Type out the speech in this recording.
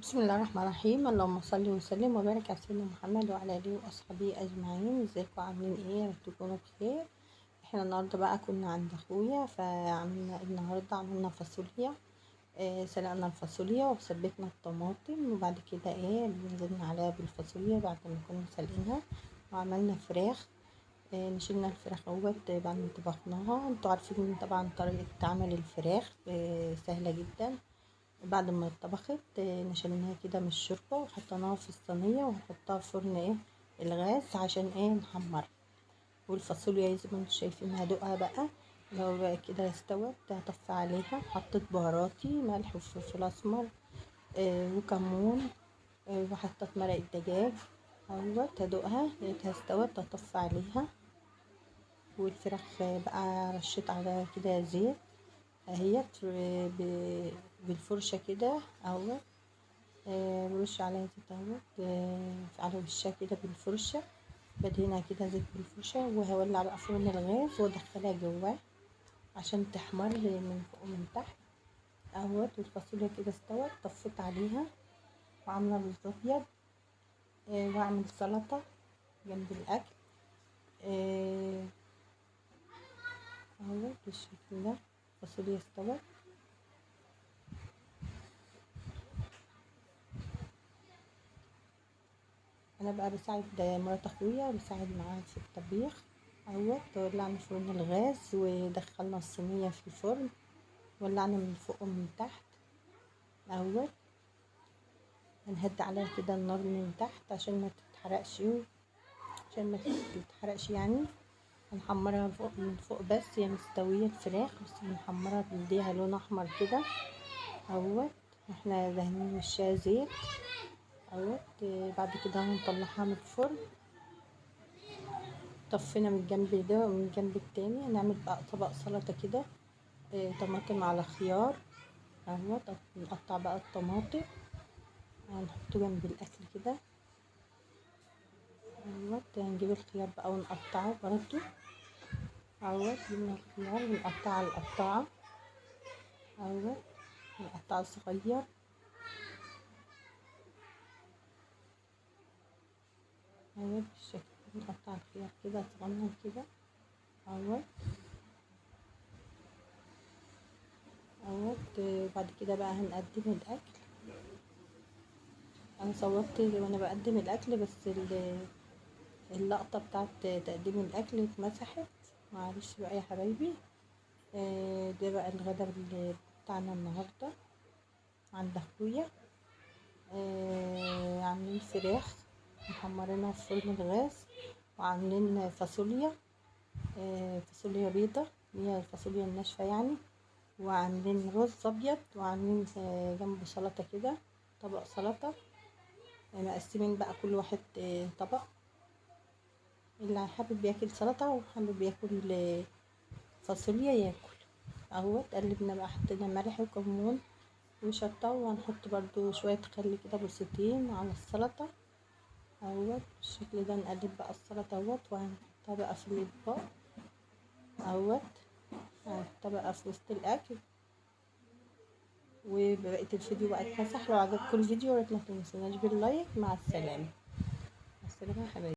بسم الله الرحمن الرحيم. اللهم صل وسلم وبارك على سيدنا محمد وعلى اله واصحابه اجمعين. ازيكم عاملين ايه؟ يا رب تكونوا بخير. احنا النهارده بقى كنا عند اخويا، فعملنا النهارده عملنا فاصوليا. سلقنا الفاصوليا وسبكنا الطماطم، وبعد كده نزلنا عليها بالفاصوليا بعد ما كنا سلقينها، وعملنا فراخ. نشيلنا الفراخ بعد ما طبخناها. انتوا عارفين طبعا طريقة عمل الفراخ سهلة جدا. بعد ما اتطبخت نشلناها كده من الشوربة وحطيناها في الصينية، وهنحطها في فرن الغاز عشان نحمرها. والفاصوليا زي ما انتوا شايفين هدوقها بقى. لو بقى كده استوت هطفي عليها. حطيت بهاراتي ملح وفلفل اسمر وكمون، وحطيت مرق الدجاج هدوقها. لقيتها استوت هطفي عليها. والفراخ بقى رشيت عليها كده زيت اهيت بالفرشة كده برش عليها زيت على وشها كده بالفرشة، بدهنها كده زيت بالفرشة، وهولع بقى فرن الغاز وادخلها جواه عشان تحمر من فوق ومن تحت والفاصوليا كده استوت. طفيت عليها وعاملة رز ابيض واعمل سلطة جنب الاكل بالشكل ده. الفاصوليا استوت. انا بقى بساعد مرات اخويا، بساعد معاه في الطبيخ ولعنا فرن الغاز ودخلنا الصينيه في الفرن، ولعنا من فوق ومن تحت هنهدي عليها كده النار من تحت عشان ما تتحرقش يعني. هنحمرها من فوق بس، هي مستويه الفراخ بس بنحمرها بنديها لون احمر كده احنا دهنين وشها زيت بعد كده هنطلعها من الفرن. طفينا من الجنب ده ومن الجنب التاني. هنعمل بقى طبق سلطة كده طماطم على خيار نقطع بقى الطماطم هنحطه جنب الاكل كده هنجيب الخيار بقى ونقطعه برضو جبنا الخيار ونقطعه على القطاعة نقطعه صغير بالشكل. نقطع الخيار كده صغنن كده بعد كده بقى هنقدم الاكل. انا صورت وانا بقدم الاكل بس اللقطه بتاعت تقديم الاكل اتمسحت، معلش بقى يا حبايبي. ده بقى الغدا بتاعنا النهارده عند اخويا. عاملين فراخ محمرينها في فرن الغاز، وعاملين فاصوليا فاصوليا بيضه اللي هي الفاصوليا الناشفه يعني، وعاملين رز ابيض، وعاملين جنبه سلطه كده طبق سلطه. مقسمين بقى كل واحد طبق، اللي حابب ياكل سلطه وحابب ياكل فاصوليا ياكل قلبنا بقى، حطينا ملح وكمون وشطه، وهنحط برضو شويه خل كده بسيطين على السلطه بالشكل ده. نقلب بقى السلطه وهنحطها بقى في الاطباق هنحطها بقى في وسط الاكل. وبقية الفيديو بقى اتمسح. لو عجبكم الفيديو ما تنسوناش باللايك. مع السلامه. مع السلامه يا حبايبي.